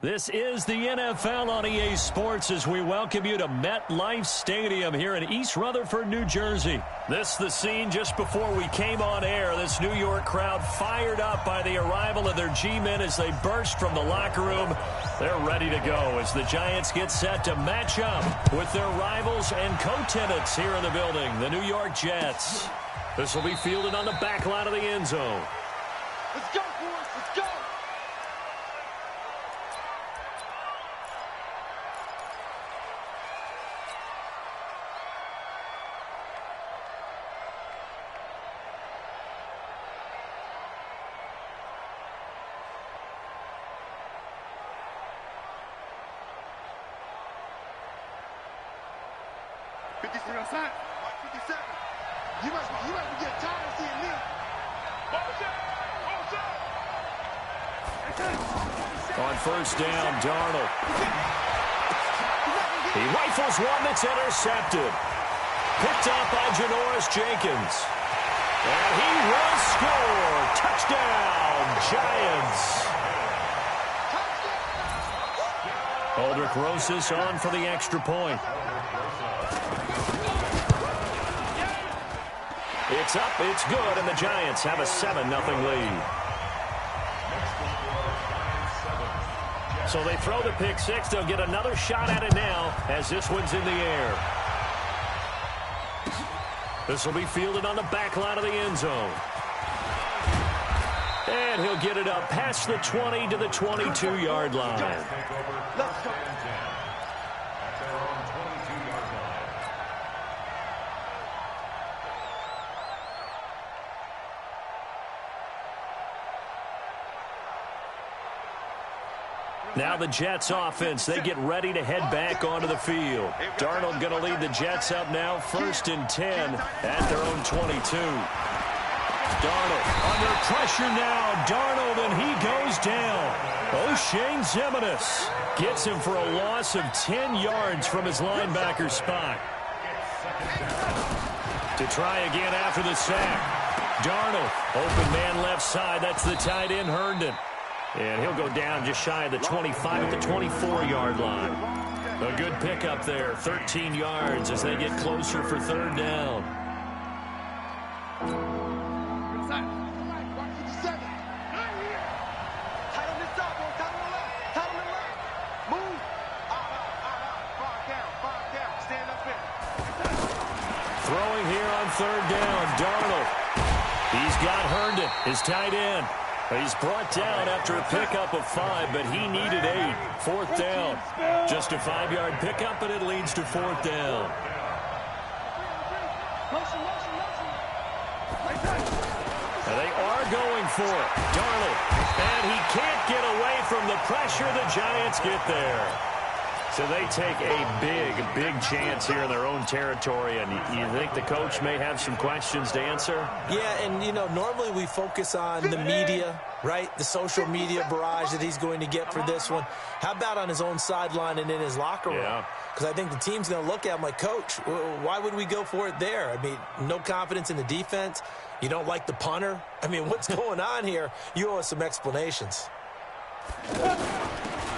This is the NFL on EA Sports as we welcome you to MetLife Stadium here in East Rutherford, New Jersey. This the scene just before we came on air. This New York crowd fired up by the arrival of their G-men as they burst from the locker room. They're ready to go as the Giants get set to match up with their rivals and co-tenants here in the building, the New York Jets. This will be fielded on the back line of the end zone. Let's go, boys. Let's go. Outside. 57. You must get tired of seeing me. On first down, Darnold. He rifles one that's intercepted. Picked up by Janoris Jenkins. And he will score. Touchdown, Giants. Aldrich Rosas on for the extra point. It's up, it's good, and the Giants have a 7-0 lead. So they throw the pick six. They'll get another shot at it now as this one's in the air. This will be fielded on the back line of the end zone. And he'll get it up past the 20 to the 22-yard line. Let's go. Now the Jets offense, they get ready to head back onto the field. Darnold going to lead the Jets up now, 1st and 10 at their own 22. Darnold under pressure now. Darnold, and he goes down. O'Shane Ximines gets him for a loss of 10 yards from his linebacker spot. To try again after the sack. Darnold, open man left side. That's the tight end, Herndon. And he'll go down just shy of the 25 at the 24-yard line. A good pickup there, 13 yards as they get closer for 3rd down. Throwing here on 3rd down, Darnold. He's got Herndon, his tight end. He's brought down after a pickup of 5, but he needed 8. 4th down. Just a 5-yard pickup, but it leads to 4th down. And they are going for it. Darnold. And he can't get away from the pressure. The Giants get there. So they take a big chance here in their own territory, and you think the coach may have some questions to answer? Yeah, and, you know, normally we focus on the media, right? The social media barrage that he's going to get for this one. How about on his own sideline and in his locker room? Yeah. Because I think the team's going to look at him like, Coach, why would we go for it there? I mean, no confidence in the defense. You don't like the punter. I mean, what's going on here? You owe us some explanations.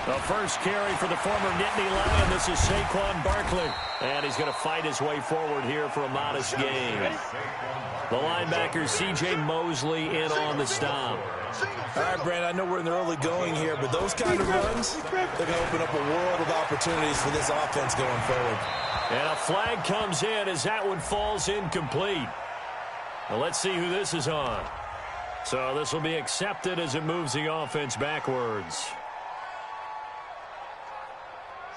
The first carry for the former Nittany Lion. This is Saquon Barkley. And he's going to fight his way forward here for a modest gain. The linebacker, C.J. Mosley, in on the stop. All right, Brandon, I know we're in the early going here, but those kind of runs, they're going to open up a world of opportunities for this offense going forward. And a flag comes in as that one falls incomplete. Well, let's see who this is on. So this will be accepted as it moves the offense backwards.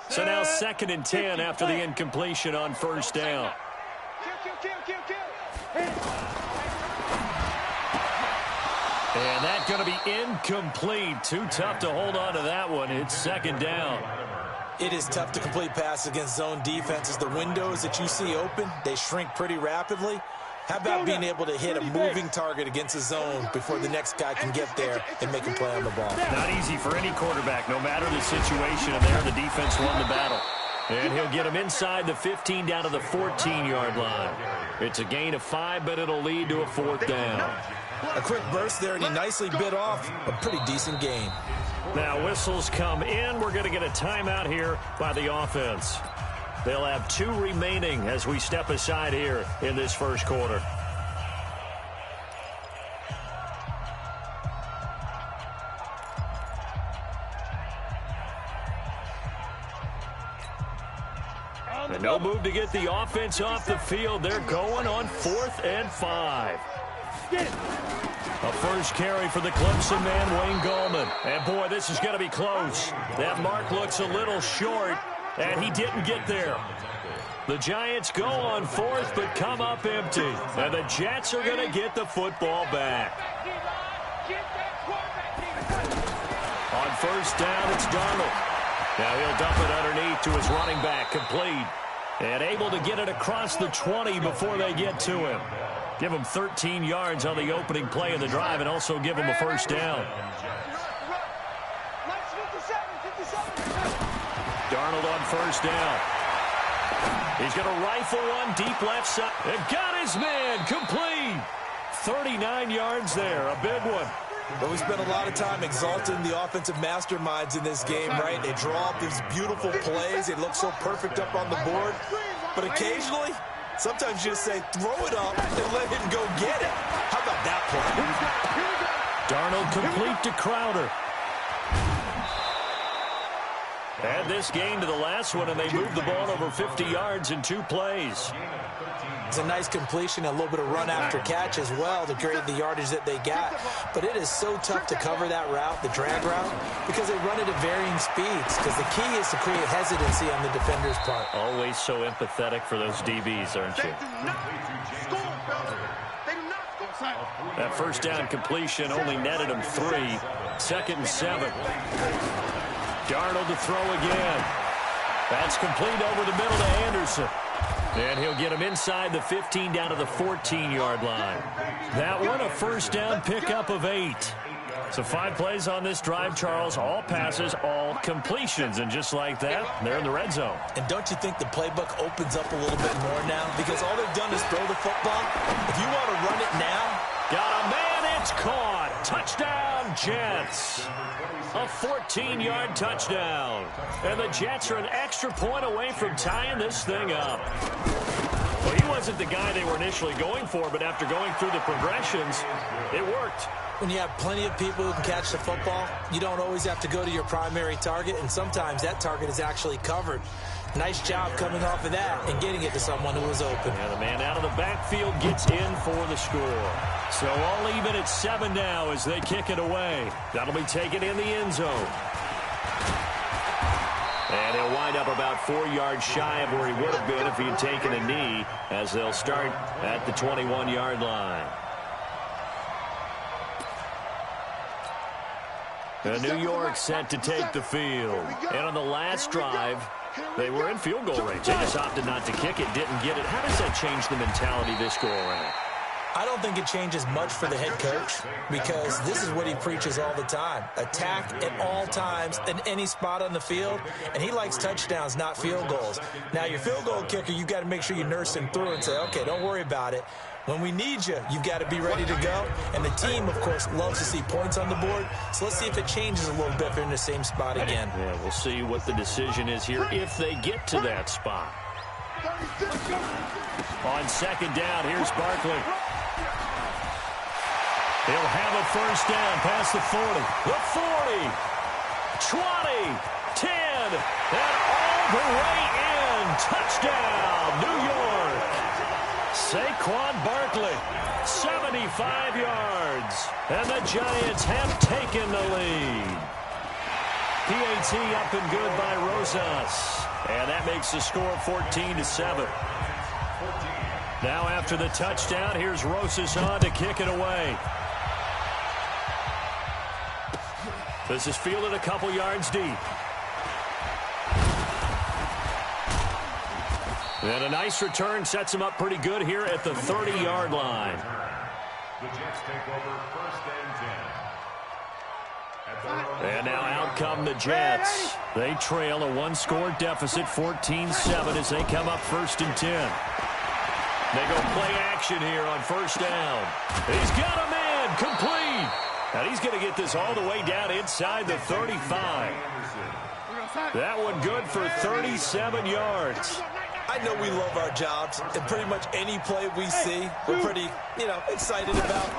So now 2nd and 10 after the incompletion on 1st down. And that's going to be incomplete. Too tough to hold on to that one. It's 2nd down. It is tough to complete passes against zone defenses. The windows that you see open, they shrink pretty rapidly. How about being able to hit a moving target against a zone before the next guy can get there and make him play on the ball? Not easy for any quarterback, no matter the situation. And there, the defense won the battle. And he'll get him inside the 15 down to the 14-yard line. It's a gain of 5, but it'll lead to a 4th down. A quick burst there, and he nicely bit off a pretty decent gain. Now whistles come in. We're going to get a timeout here by the offense. They'll have 2 remaining as we step aside here in this first quarter. And no move to get the offense off the field. They're going on 4th and 5. A first carry for the Clemson man, Wayne Gallman. And, boy, this is going to be close. That mark looks a little short, and he didn't get there. The Giants go on 4th but come up empty. And the Jets are going to get the football back. On first down, it's Darnold. Now he'll dump it underneath to his running back, complete. And able to get it across the 20 before they get to him. Give him 13 yards on the opening play of the drive and also give him a first down. Darnold on first down. He's going to rifle one deep left side. And got his man, complete. 39 yards there, a big one. But we spent a lot of time exalting the offensive masterminds in this game, right? They draw up these beautiful plays. They look so perfect up on the board. But occasionally, sometimes you just say, throw it up and let him go get it. How about that play? Darnold complete to Crowder. Add this game to the last one, and they moved the ball over 50 yards in 2 plays. It's a nice completion, a little bit of run after catch as well to create the yardage that they got. But it is so tough to cover that route, the drag route, because they run it at varying speeds. Because the key is to create hesitancy on the defender's part. Always so empathetic for those DBs, aren't you? That first down completion only netted him 3. 2nd and 7. Darnold to throw again. That's complete over the middle to Anderson. And he'll get him inside the 15 down to the 14-yard line. That one a first down pickup of 8. So 5 plays on this drive, Charles. All passes, all completions. And just like that, they're in the red zone. And don't you think the playbook opens up a little bit more now? Because all they've done is throw the football. If you want to run it now. Got a man, it's caught. Touchdown, Jets. A 14-yard touchdown. And the Jets are an extra point away from tying this thing up. Well, he wasn't the guy they were initially going for, but after going through the progressions, it worked. When you have plenty of people who can catch the football, you don't always have to go to your primary target, and sometimes that target is actually covered. Nice job coming off of that and getting it to someone who was open. And the man out of the backfield gets in for the score. So all even at 7 now as they kick it away. That'll be taken in the end zone. And he'll wind up about 4 yards shy of where he would have been if he had taken a knee, as they'll start at the 21-yard line. New York set to take the field. And on the last drive, they were in field goal range. They just opted not to kick it, didn't get it. How does that change the mentality this go around? I don't think it changes much for the head coach because this is what he preaches all the time. Attack at all times in any spot on the field, and he likes touchdowns, not field goals. Now, your field goal kicker, you've got to make sure you nurse him through and say, okay, don't worry about it. When we need you, you've got to be ready to go. And the team, of course, loves to see points on the board. So let's see if it changes a little bit if they're in the same spot again. Yeah, we'll see what the decision is here if they get to that spot. On second down, here's Barkley. He'll have a first down past the 40. The 40, 20, 10, and all the way in. Touchdown, New York. Saquon Barkley, 75 yards. And the Giants have taken the lead. PAT up and good by Rosas. And that makes the score 14-7. Now after the touchdown, here's Rosas on to kick it away. This is fielded a couple yards deep. And a nice return sets him up pretty good here at the 30-yard line. The Jets take over first and 10. And now out come the Jets. They trail a 1-score deficit, 14-7, as they come up first and 10. They go play action here on first down. He's got a man, complete. And he's going to get this all the way down inside the 35. That one good for 37 yards. I know we love our jobs, and pretty much any play we see, we're pretty, excited about.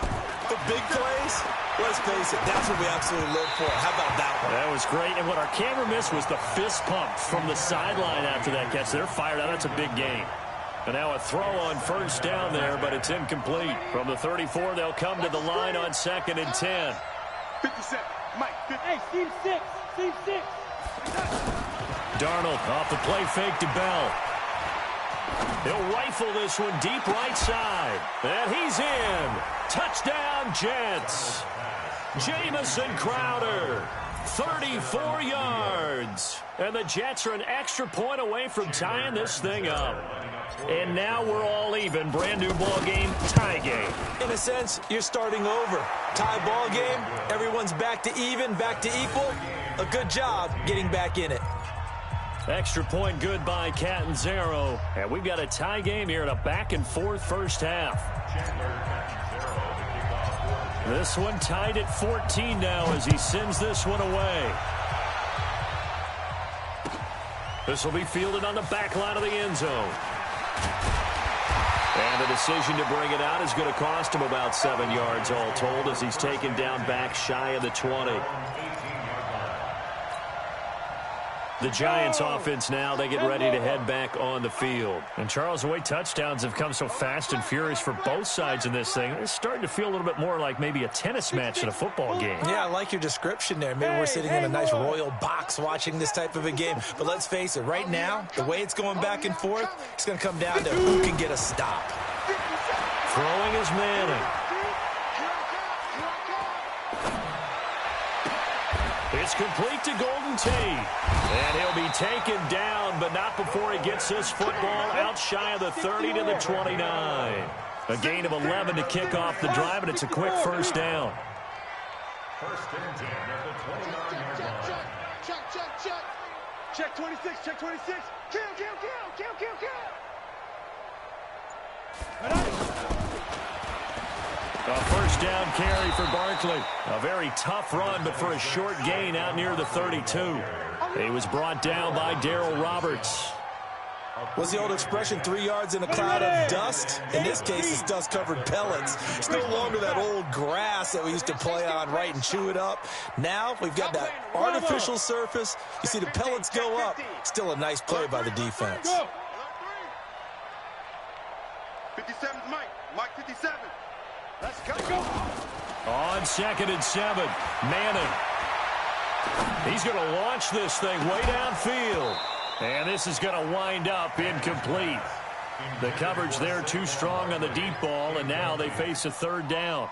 But big plays, let's face it, that's what we absolutely live for. How about that one? That was great. And what our camera missed was the fist pump from the sideline after that catch. They're fired out. That's a big gain. And now a throw on first down there, but it's incomplete. From the 34, they'll come to the line on 2nd and 10. 57. Mike, 50. Hey, Steve 6. Steve 6. Darnold off the play fake to Bell. He'll rifle this one deep right side. And he's in. Touchdown, Jets. Jamison Crowder, 34 yards. And the Jets are an extra point away from tying this thing up. And now we're all even. Brand new ball game, tie game. In a sense, you're starting over. Tie ball game, everyone's back to even, back to equal. A good job getting back in it. Extra point good by Catanzaro. And we've got a tie game here in a back-and-forth first half. This one tied at 14 now as he sends this one away. This will be fielded on the back line of the end zone. And the decision to bring it out is going to cost him about 7 yards all told as he's taken down back shy of the 20. The Giants offense now, they get ready to head back on the field. And Charles, the way touchdowns have come so fast and furious for both sides in this thing, it's starting to feel a little bit more like maybe a tennis match in a football game. Yeah, I like your description there. Maybe we're sitting in a nice royal box watching this type of a game. But let's face it, right now, the way it's going back and forth, it's going to come down to who can get a stop. Throwing is Manning. It's complete to Golden Tate. And he'll be taken down, but not before he gets this football out shy of the 30 to the 29. A gain of 11 to kick off the drive, and it's a quick first down. First and 10 at the 29-yard line. Check 26, check 26. Kill. A first down carry for Barkley. A very tough run, but for a short gain out near the 32. He was brought down by Darryl Roberts. What's the old expression, 3 yards in a cloud of dust? In this case, it's dust-covered pellets. It's no longer that old grass that we used to play on, right, and chew it up. Now we've got that artificial surface. You see the pellets go up. Still a nice play by the defense. 57 Mike. Mike 57. Let's go. On 2nd and 7, Manning. He's going to launch this thing way downfield. And this is going to wind up incomplete. The coverage there too strong on the deep ball, and now they face a third down.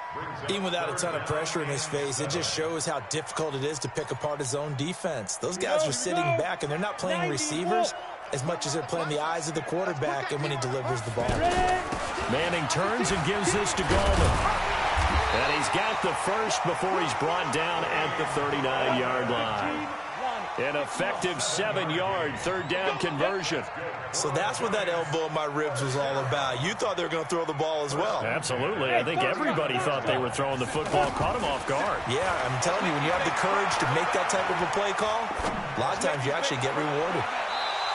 Even without a ton of pressure in his face, it just shows how difficult it is to pick apart his own defense. Those guys are sitting back, and they're not playing receivers as much as they're playing the eyes of the quarterback and when he delivers the ball. Manning turns and gives this to Gallman. And he's got the first before he's brought down at the 39-yard line. An effective 7-yard third down conversion. So that's what that elbow in my ribs was all about. You thought they were going to throw the ball as well. Absolutely. I think everybody thought they were throwing the football. Caught him off guard. Yeah, I'm telling you, when you have the courage to make that type of a play call, a lot of times you actually get rewarded.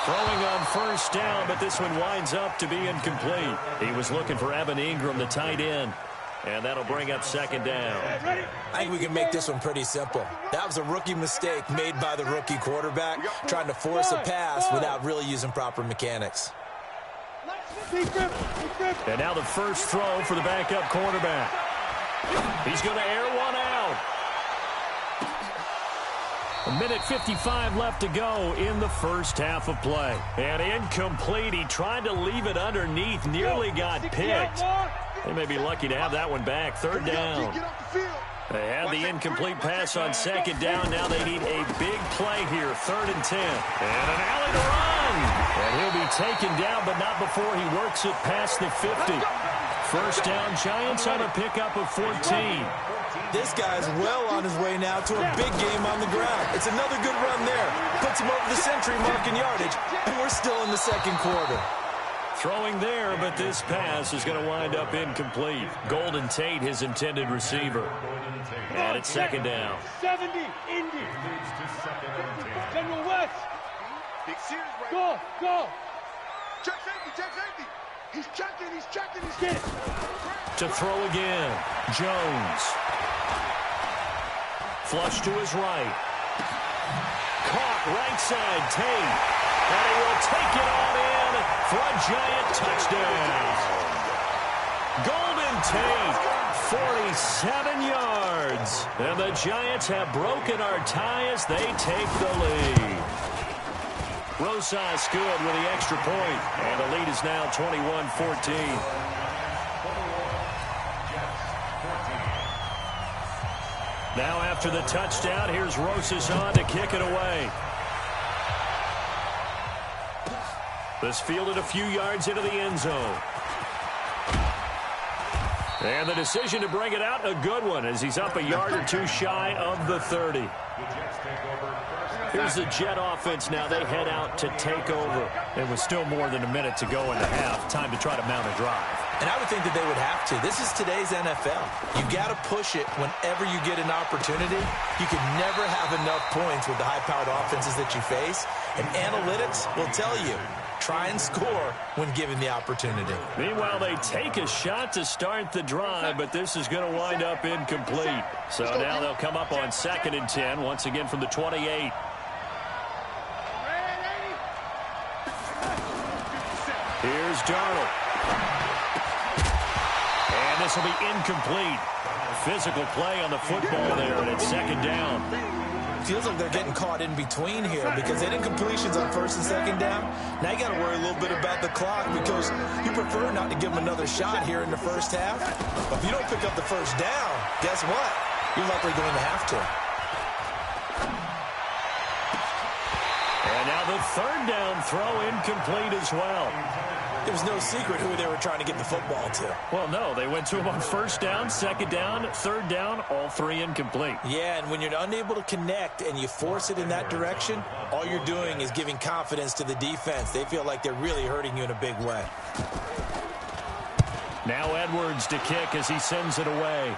Throwing on first down, but this one winds up to be incomplete. He was looking for Evan Ingram, the tight end. And that'll bring up second down. I think we can make this one pretty simple. That was a rookie mistake made by the rookie quarterback, trying to force a pass without really using proper mechanics. And now the first throw for the backup quarterback. He's going to air one out. 1:55 left to go in the first half of play. And incomplete. He tried to leave it underneath, nearly got picked. They may be lucky to have that one back. Third down. They had the incomplete pass on second down. Now they need a big play here. 3rd and 10. And an alley to run. And he'll be taken down, but not before he works it past the 50. First down, Giants on a pickup of 14. This guy's well on his way now to a big game on the ground. It's another good run there. Puts him over the century mark in yardage, and we're still in the second quarter. Throwing there, but this pass is going to wind up incomplete. Golden Tate, his intended receiver. And it's second down. 70, Indy. General West. Big series right Go, go. Check safety. He's checking. Get it. To throw again. Jones. Flush to his right. Caught right side, Tate. And he will take it on in for a Giant touchdown. Golden Tate, 47 yards. And the Giants have broken our tie as they take the lead. Rosas good with the extra point. And the lead is now 21-14. Now after the touchdown, here's Rosas on to kick it away. This fielded a few yards into the end zone. And the decision to bring it out, a good one, as he's up a yard or two shy of the 30. Here's the Jet offense now. They head out to take over. It was still more than a minute to go in the half. Time to try to mount a drive. And I would think that they would have to. This is today's NFL. You got to push it whenever you get an opportunity. You can never have enough points with the high-powered offenses that you face. And analytics will tell you, try and score when given the opportunity. Meanwhile, they take a shot to start the drive, but this is going to wind up incomplete. So now they'll come up on 2nd and 10, once again from the 28. Here's Darnold. And this will be incomplete. Physical play on the football there, and it's 2nd down. Feels like they're getting caught in between here because they did incompletions on 1st and 2nd down. Now you got to worry a little bit about the clock because you prefer not to give them another shot here in the first half. But if you don't pick up the first down, guess what? You're likely going to have to. And now the 3rd down throw incomplete as well. It was no secret who they were trying to get the football to. Well, no, they went to him on 1st down, 2nd down, 3rd down, all 3 incomplete. Yeah, and when you're unable to connect and you force it in that direction, all you're doing is giving confidence to the defense. They feel like they're really hurting you in a big way. Now Edwards to kick as he sends it away.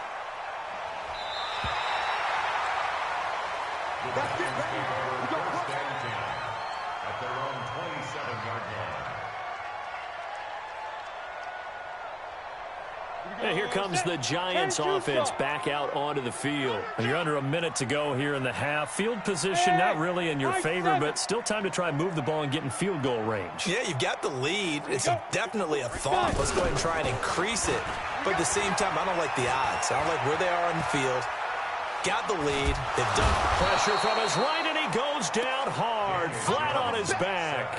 At their own 27-yard line. And here comes the Giants offense back out onto the field. And you're under a minute to go here in the half. Field position not really in your favor, but still time to try and move the ball and get in field goal range. Yeah, you've got the lead. It's definitely a thought. Let's go ahead and try and increase it. But at the same time, I don't like the odds. I don't like where they are on the field. Got the lead. They've done pressure from his right, and he goes down hard, flat on his back.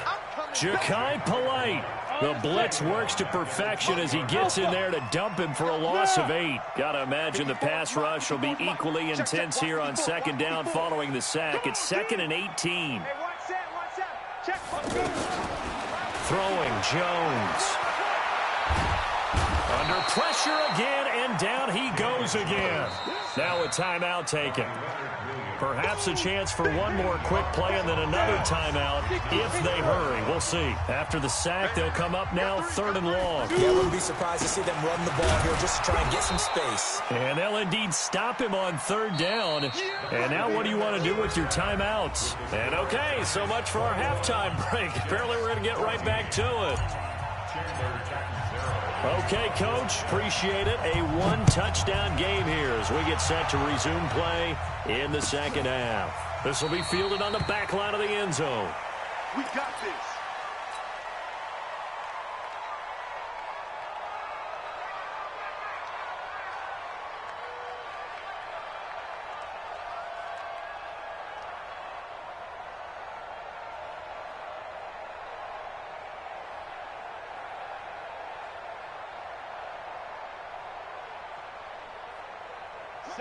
Ja'Kai Polite. The blitz works to perfection as he gets in there to dump him for a loss of 8. Got to imagine the pass rush will be equally intense here on 2nd down following the sack. It's 2nd and 18. Throwing Jones. Under pressure again, and down he goes again. Now a timeout taken. Perhaps a chance for one more quick play and then another timeout if they hurry. We'll see. After the sack, they'll come up now 3rd and long. Yeah, I wouldn't be surprised to see them run the ball here just to try and get some space. And they'll indeed stop him on 3rd down. And now what do you want to do with your timeouts? And okay, so much for our halftime break. Apparently we're going to get right back to it. Okay, Coach, appreciate it. A 1-touchdown game here as we get set to resume play in the 2nd half. This will be fielded on the back line of the end zone. We got this.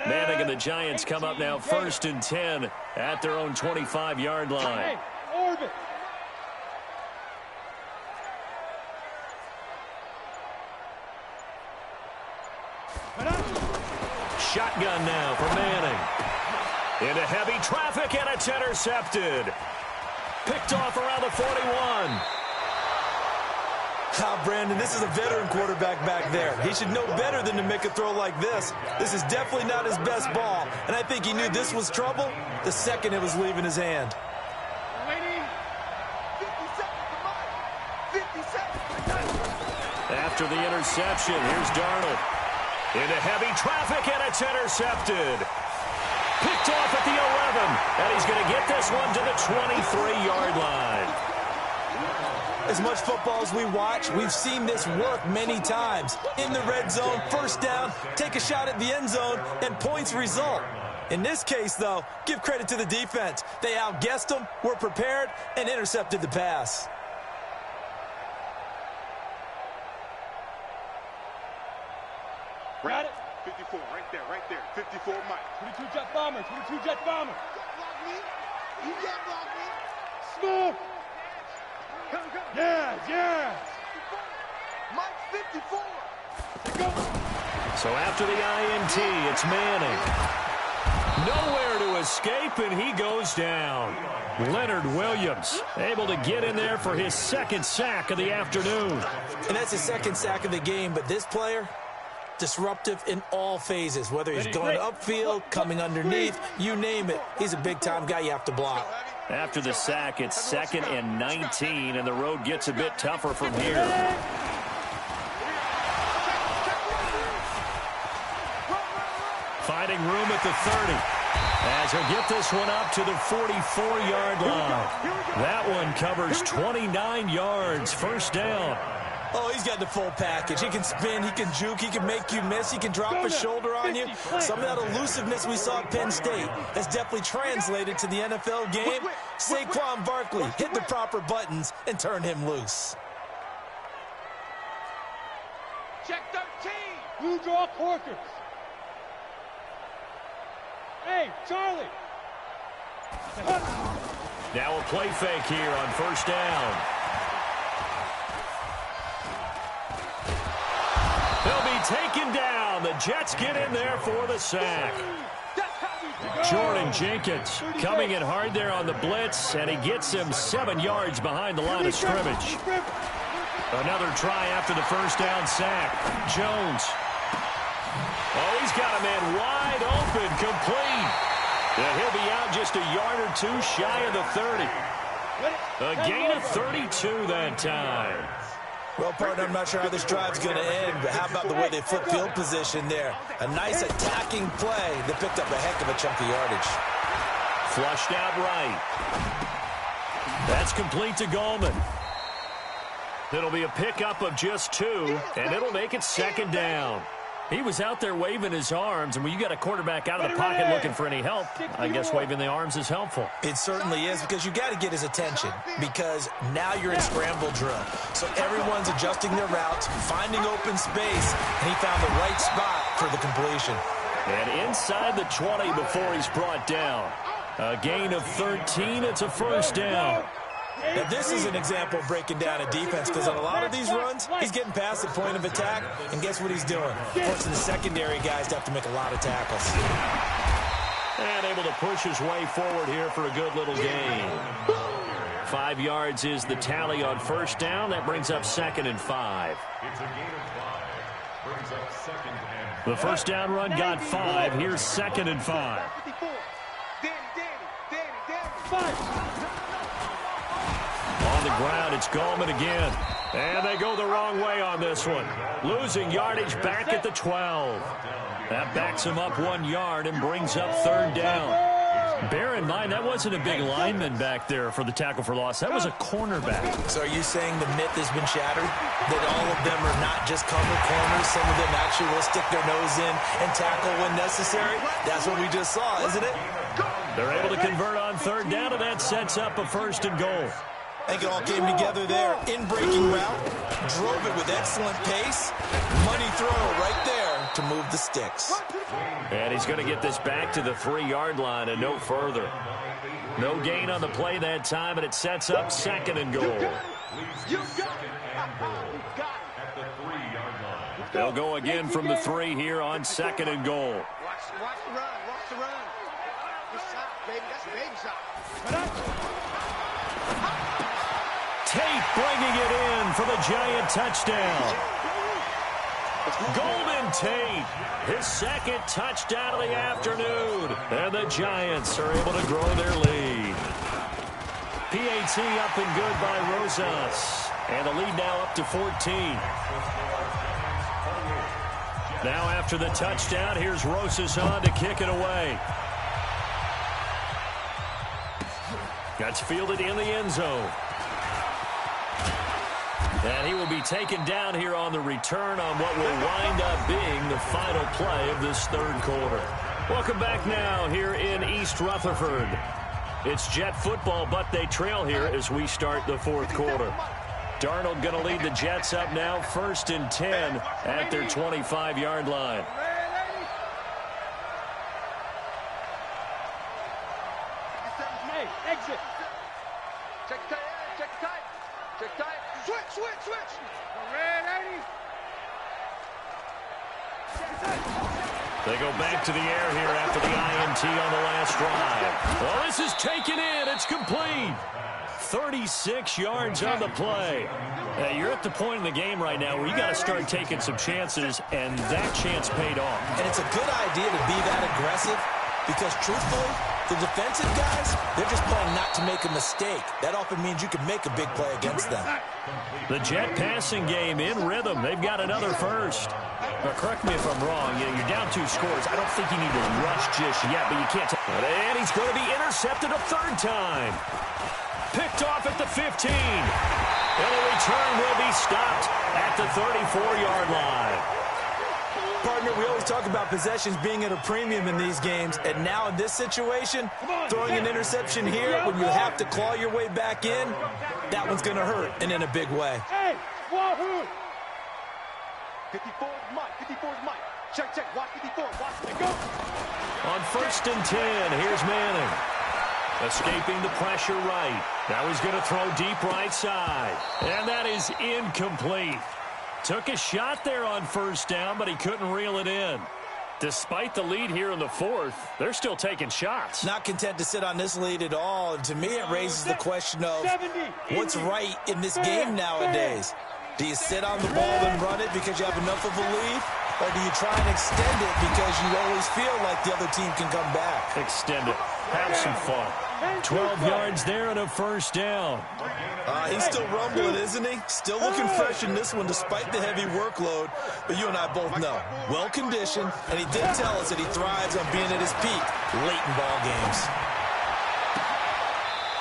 Manning and the Giants come up now 1st and 10 at their own 25-yard line. Orbit. Shotgun now for Manning. Into heavy traffic, and it's intercepted. Picked off around the 41. Brandon, this is a veteran quarterback back there. He should know better than to make a throw like this. This is definitely not his best ball, and I think he knew this was trouble the second it was leaving his hand. Waiting. 50 seconds. Come on. 50 seconds. After the interception, here's Darnold. Into heavy traffic, and it's intercepted. Picked off at the 11, and he's going to get this one to the 23-yard line. As much football as we watch, we've seen this work many times. In the red zone, first down, take a shot at the end zone, and points result. In this case, though, give credit to the defense. They outguessed them, were prepared, and intercepted the pass. Got it. 54, right there. 54, Mike. 22 jet bomber, 22 jet bomber. Block me. You can't block me. Smooth. Come. Yeah. Mike's 54. So after the INT, it's Manning. Nowhere to escape, and he goes down. Leonard Williams able to get in there for his second sack of the afternoon. And that's his second sack of the game, but this player, disruptive in all phases, whether he's going upfield, coming underneath, you name it. He's a big-time guy you have to block. After the sack, it's 2nd and 19, and the road gets a bit tougher from here. Finding room at the 30. As he'll get this one up to the 44-yard line. That one covers 29 yards, first down. Oh, he's got the full package. He can spin, he can juke, he can make you miss, he can drop a shoulder on you. Some of that elusiveness we saw at Penn State has definitely translated to the NFL game. Saquon Barkley hit the proper buttons and turned him loose. Check 13. Blue draw Corkers. Hey, Charlie. Now a play fake here on first down. He'll be taken down. The Jets get in there for the sack. Jordan Jenkins coming in hard there on the blitz, and he gets him 7 yards behind the line of scrimmage. Another try after the first down sack. Jones. Oh, he's got a man wide open, complete. And he'll be out just a yard or two shy of the 30. A gain of 32 that time. Well, partner, I'm not sure how this drive's going to end, but how about the way they flip field position there? A nice attacking play that picked up a heck of a chunk of yardage. Flushed out right. That's complete to Gallman. It'll be a pickup of just 2, and it'll make it second down. He was out there waving his arms, and when you got a quarterback out of the pocket looking for any help, I guess waving the arms is helpful. It certainly is, because you got to get his attention, because now you're in scramble drill. So everyone's adjusting their routes, finding open space, and he found the right spot for the completion. And inside the 20 before he's brought down. A gain of 13, it's a first down. Now, this is an example of breaking down a defense, because on a lot of these runs, he's getting past the point of attack, and guess what he's doing? Forcing the secondary guys to have to make a lot of tackles. And able to push his way forward here for a good little gain. 5 yards is the tally on first down. That brings up 2nd and 5. It's a gain of 5. Brings up 2nd and 5. The first down run got 5. Here's 2nd and 5. 54. Danny. 5. On the ground, it's Gallman again. And they go the wrong way on this one. Losing yardage back at the 12. That backs him up 1 yard and brings up third down. Bear in mind, that wasn't a big lineman back there for the tackle for loss. That was a cornerback. So are you saying the myth has been shattered? That all of them are not just cover corners? Some of them actually will stick their nose in and tackle when necessary? That's what we just saw, isn't it? They're able to convert on third down, and that sets up a first and goal. I think it all came together there. In-breaking route, drove it with excellent pace. Money throw right there to move the sticks. And he's going to get this back to the 3-yard line and no further. No gain on the play that time, and it sets up 2nd and goal. They'll go again from the 3 here on 2nd and goal. Watch the run. Good shot, baby. That's a baby shot. Tate bringing it in for the Giant touchdown. Golden Tate, his second touchdown of the afternoon. And the Giants are able to grow their lead. PAT up and good by Rosas. And the lead now up to 14. Now after the touchdown, here's Rosas on to kick it away. That's fielded in the end zone. And he will be taken down here on the return on what will wind up being the final play of this third quarter. Welcome back now here in East Rutherford. It's Jet football, but they trail here as we start the fourth quarter. Darnold going to lead the Jets up now, 1st and 10 at their 25-yard line. Exit. Check tight. Switch. They go back to the air here after the INT on the last drive. Well, this is taken in. It's complete. 36 yards on the play. You're at the point in the game right now where you got to start taking some chances, and that chance paid off. And it's a good idea to be that aggressive because, truthfully, the defensive guys, they're just playing not to make a mistake. That often means you can make a big play against them. The Jet passing game in rhythm. They've got another first. Now, correct me if I'm wrong. You're down 2 scores. I don't think you need to rush just yet, but you can't. And he's going to be intercepted a third time. Picked off at the 15. And the return will be stopped at the 34-yard line. Partner, we always talk about possessions being at a premium in these games, and now in this situation, throwing an interception here when you have to claw your way back in, that one's going to hurt, and in a big way. Hey, wahoo! 54 is Mike. Check. Watch 54. Watch it. Go. On 1st and 10, here's Manning. Escaping the pressure right. Now he's going to throw deep right side. And that is incomplete. Took a shot there on 1st down, but he couldn't reel it in. Despite the lead here in the 4th, they're still taking shots. Not content to sit on this lead at all, and to me it raises the question of what's right in this game nowadays. Do you sit on the ball and run it because you have enough of a lead? Or do you try and extend it because you always feel like the other team can come back? Extend it. Have some fun. 12 yards there and a 1st down. He's still rumbling, isn't he? Still looking fresh in this one despite the heavy workload. But you and I both know, well-conditioned, and he did tell us that he thrives on being at his peak late in ball games.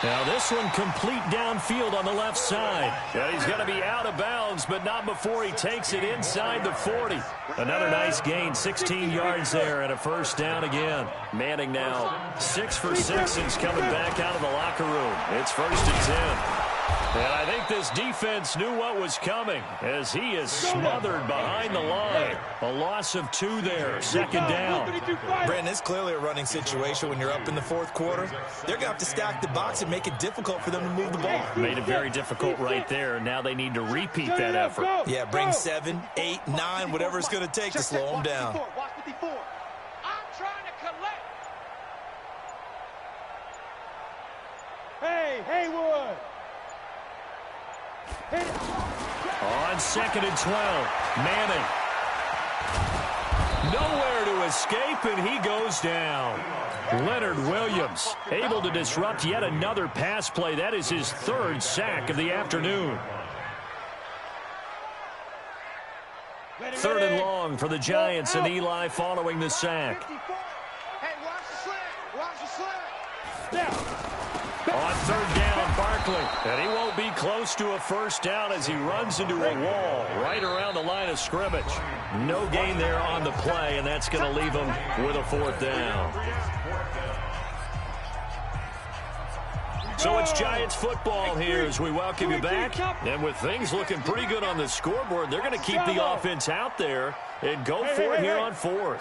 Now this one complete downfield on the left side. And he's going to be out of bounds, but not before he takes it inside the 40. Another nice gain, 16 yards there and a 1st down again. Manning now 6 for 6 since coming back out of the locker room. It's 1st and 10. And I think this defense knew what was coming as he is smothered behind the line. A loss of 2 there, 2nd down. Brandon, it's clearly a running situation when you're up in the 4th quarter. They're going to have to stack the box and make it difficult for them to move the ball. Made it very difficult right there. Now they need to repeat that effort. Yeah, bring 7, 8, 9, whatever it's going to take to slow them down. Watch 54. I'm trying to collect. Hey, Haywood. On 2nd and 12, Manning. Nowhere to escape, and he goes down. Leonard Williams able to disrupt yet another pass play. That is his 3rd sack of the afternoon. 3rd and long for the Giants, and Eli following the sack. Hey, watch the slant. Now. On 3rd down, Barkley. And he won't be close to a 1st down as he runs into a wall right around the line of scrimmage. No gain there on the play, and that's going to leave him with a 4th down. So it's Giants football here as we welcome you back. And with things looking pretty good on the scoreboard, they're going to keep the offense out there and go for it here on 4th.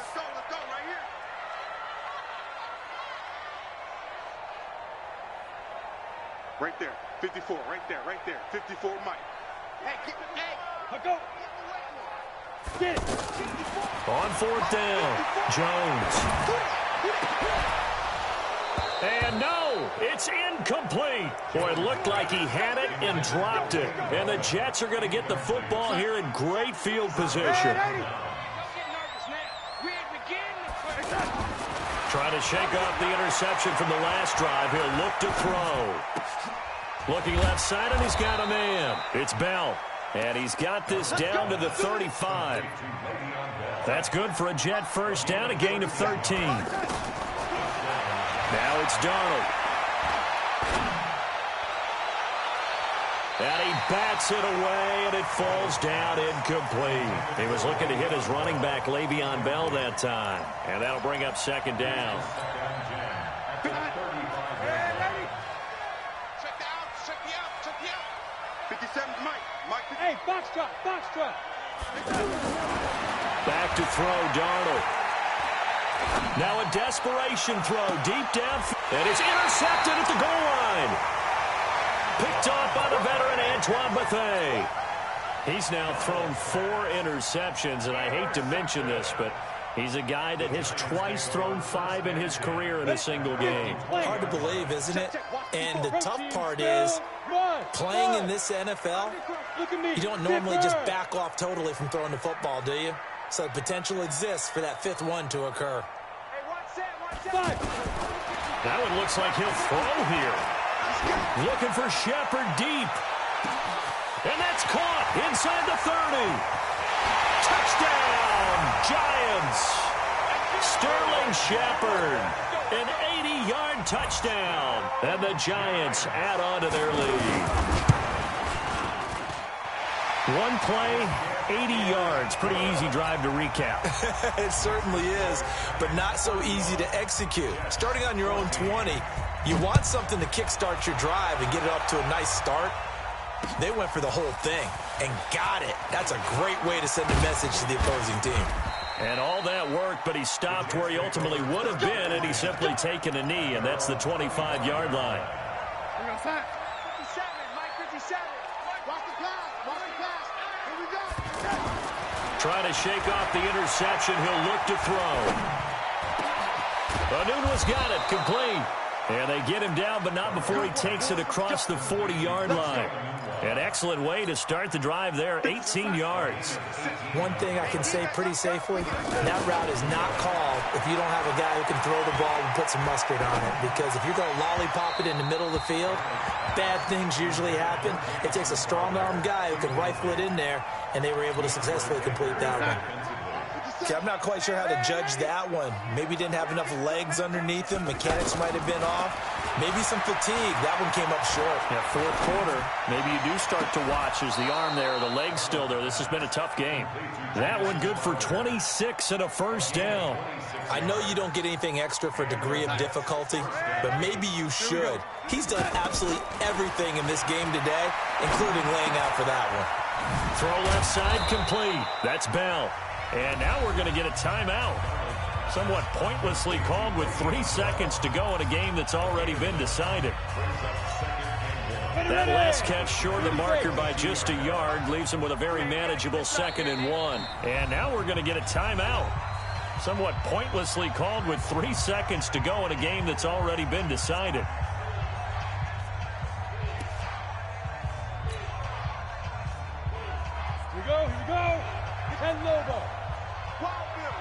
Right there. 54. Right there. 54, Mike. Hey, keep it. Hey. Go. Get it. On 4th down, Jones. And no, it's incomplete. Boy, it looked like he had it and dropped it. And the Jets are going to get the football here in great field position. Trying to shake off the interception from the last drive. He'll look to throw. Looking left side, and he's got a man. It's Bell. And he's got this down to the 35. That's good for a Jet first down, a gain of 13. Now it's Darnold. And he bats it away, and it falls down incomplete. He was looking to hit his running back, Le'Veon Bell, that time. And that'll bring up second down. Check the out. 57, Mike. Hey, box truck. Back to throw, Darnold. Now a desperation throw deep down. And it's intercepted at the goal line. Picked off by the veteran Antoine Bethea. He's now thrown 4 interceptions, and I hate to mention this, but he's a guy that has twice thrown 5 in his career in a single game. Hard to believe, isn't it? And the tough part is, playing in this NFL, you don't normally just back off totally from throwing the football, do you? So the potential exists for that 5th one to occur. That one looks like he'll throw here. Looking for Shepard deep. And that's caught inside the 30. Touchdown, Giants. Sterling Shepard, an 80-yard touchdown. And the Giants add on to their lead. One play, 80 yards. Pretty easy drive to recap. It certainly is, but not so easy to execute. Starting on your own 20, you want something to kickstart your drive and get it up to a nice start. They went for the whole thing and got it. That's a great way to send a message to the opposing team. And all that work, but he stopped where he ultimately would have been, and he's simply taken a knee, and that's the 25-yard line. 57, Mike 57. Watch the pass. Here we go. Trying to shake off the interception. He'll look to throw. Anunua's got it, complete. And they get him down, but not before he takes it across the 40-yard line. An excellent way to start the drive there, 18 yards. One thing I can say pretty safely, that route is not called if you don't have a guy who can throw the ball and put some mustard on it. Because if you're going to lollipop it in the middle of the field, bad things usually happen. It takes a strong-arm guy who can rifle it in there, and they were able to successfully complete that one. Okay, I'm not quite sure how to judge that one. Maybe didn't have enough legs underneath him. Mechanics might have been off. Maybe some fatigue. That one came up short. Yeah, fourth quarter. Maybe you do start to watch as the arm there, the leg's still there. This has been a tough game. That one good for 26 and a first down. I know you don't get anything extra for degree of difficulty, but maybe you should. He's done absolutely everything in this game today, including laying out for that one. Throw left side complete. That's Bell. And now we're going to get a timeout. Somewhat pointlessly called with 3 seconds to go in a game that's already been decided. That last catch short of the marker by just a yard leaves him with a very manageable 2nd and 1. And now we're going to get a timeout. Somewhat pointlessly called with 3 seconds to go in a game that's already been decided. Here we go. And Lobo. Wild Bill.